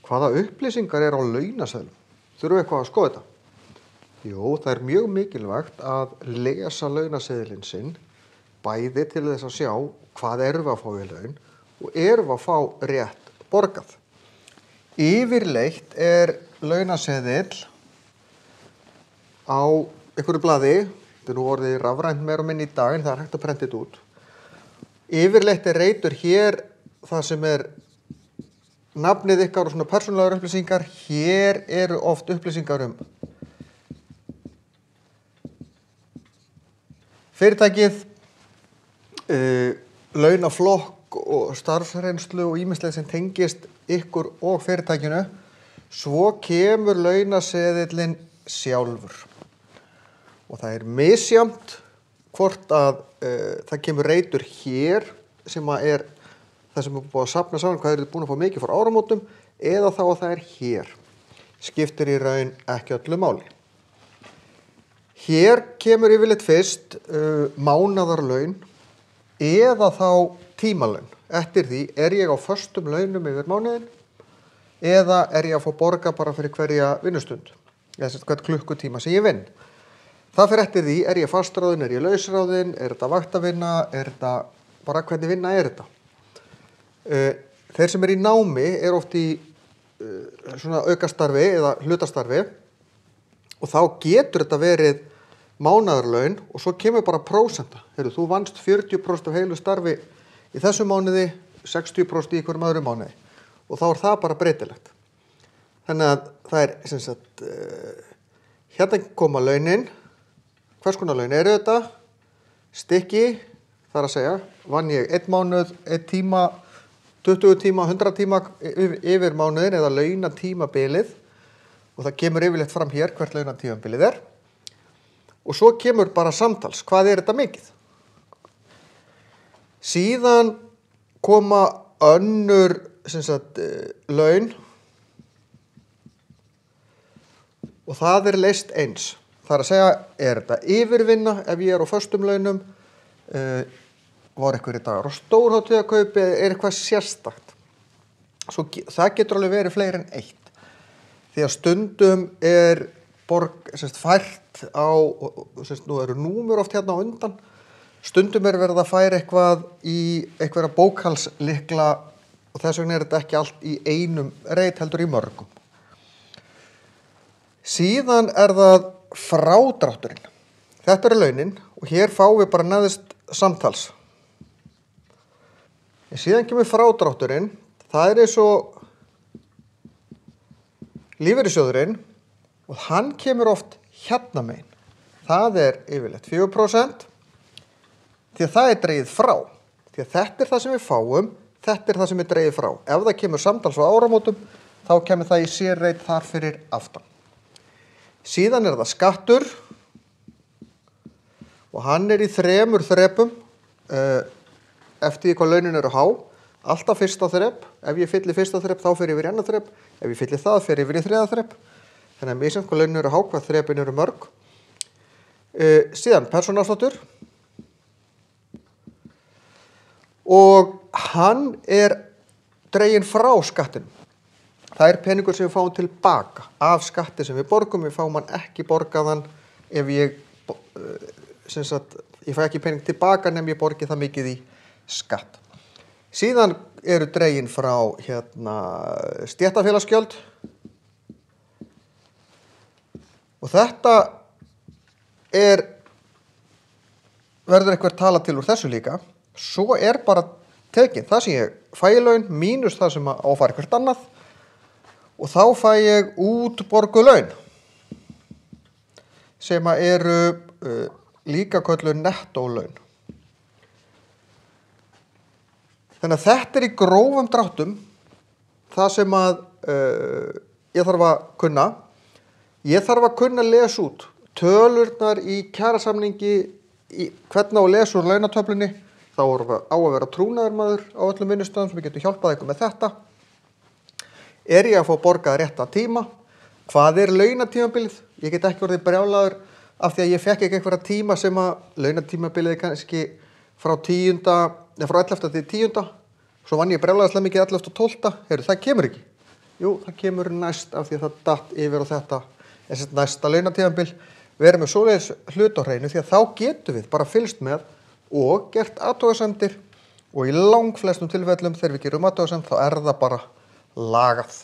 Hvaða upplýsingar á launaseðlum? Þurfum við eitthvað að skoða þetta? Jú, það mjög mikilvægt að lesa launaseðlinn sinn, bæði til þess að sjá hvað erum við að fá í laun og erum við að fá rétt borgað. Yfirleitt launaseðill á einhverju blaði, þetta nú orðið rafrænt meira og minna í dag en það hægt að prenta þetta út. Yfirleitt reitur hér það sem nafnið ykkar og svona persónulegar upplýsingar. Hér eru oft upplýsingar fyrirtækið, launaflokk og starfsreynslu og ýmislegt sem tengist ykkur og fyrirtækinu. Svo kemur launaseðillinn sjálfur. Og það misjafnt hvort að það kemur reitur hér sem það sem búið að safna saman, hvað þið búin að fá mikið frá áramótum, eða þá að það hér. Skiptir í raun ekki öllu máli. Hér kemur yfirleitt fyrst mánaðarlaun eða þá tímalaun. Eftir því ég á föstum launum yfir mánuðin eða ég að fá borga bara fyrir hverja vinnustund, eða hvert klukkutíma sem ég vinn. Það fyrir eftir því, ég fastráðin, ég lausráðin, þetta vaktavinna, þetta bara hvernig vinna þetta. Þeir sem í námi oft í svona aukastarfi eða hlutastarfi og þá getur þetta verið mánaðarlaun og svo kemur bara prósenta. Þú vannst 40% af heilu starfi í þessu mánuði, 60% í einhverjum öðrum mánuði og þá það bara breytilegt. Þannig að það sem sagt, hérna koma launin. Hvers konar laun þetta? Stykki, það að segja, vann ég 1 mánuð, 1 tíma, 20 tíma, 100 tíma yfir mánuðin eða launatímabilið og það kemur yfirleitt fram hér hvert launatímabilið og svo kemur bara samtals, hvað þetta mikið? Síðan koma önnur sem sagt, laun og það leyst eins. Það að segja, þetta yfirvinna ef ég á föstum launum, var einhverjir dagar á stórhátíðarkaupi, eitthvað sérstakt. Svo, það getur alveg verið fleiri en eitt. Því að stundum fært á, nú eru númer oft hérna á undan, stundum verið að færa eitthvað í einhverja bókhalslykla og þess vegna þetta ekki allt í einum reit heldur í mörgum. Síðan það frádrátturinn. Þetta launin og hér fáum við bara neðst samtals. Síðan kemur frádrátturinn, það eins og lífeyrissjóðurinn og hann kemur oft hérna megin. Það yfirleitt 4% því að það dregið frá. Því að þetta það sem við fáum, þetta það sem dregið frá. Ef það kemur samtals á áramótum, þá kemur það í sérreit þar fyrir aftan. Síðan það skattur og hann í 3 þrepum eftir því hvað launin há. Alltaf fyrsta þrep. Ef ég fylli fyrsta þrep þá fer yfir í annað þrep. Ef ég fylli það fer yfir í 3. þrep. Þannig að misjafnt hvað launin há, hvað þrepin mörg. Síðan persónuafsláttur. Og hann dreginn frá skattinum. Það peningur sem við fáum tilbaka af skatti sem við borgum. Við fáum hann ekki borgaðan ef ég fæ ekki pening tilbaka nefn ég borgi það mikið í skatt. Síðan dregin frá stéttarfélagsgjöld. Og þetta verður eitthvað tala til úr þessu líka. Svo bara tekinn það sem ég fæ í laun mínus það sem á að fara eitthvað annað. Og þá fæ ég útborguð laun sem eru líka kölluð nettólaun. Þannig að þetta í grófum dráttum það sem ég þarf að kunna. Ég þarf að kunna að lesa út tölurnar í kjarasamningi, hvernig á að lesa úr launatöflunni. Þá á að vera trúnaðarmaður á öllum vinnustöðum sem getur hjálpað ykkur með þetta. Ég að fá borgað rétta tíma? Hvað launatímabilið? Ég get ekki orðið brjálaður af því að ég fekk ekki einhverja tíma sem að launatímabilið kannski frá 11. til 10. Svo vann ég brjálaðislega mikið 11. og 12. Það kemur ekki. Jú, það kemur næst af því að það datt yfir á þetta, þessi næsta launatímabil. Við erum með svoleiðis hlut á hreinu því að þá getum við bara fylgst með og gert athugasemdir og í langflestum tilfellum þegar við gerum athugasemd þá það bara lagað.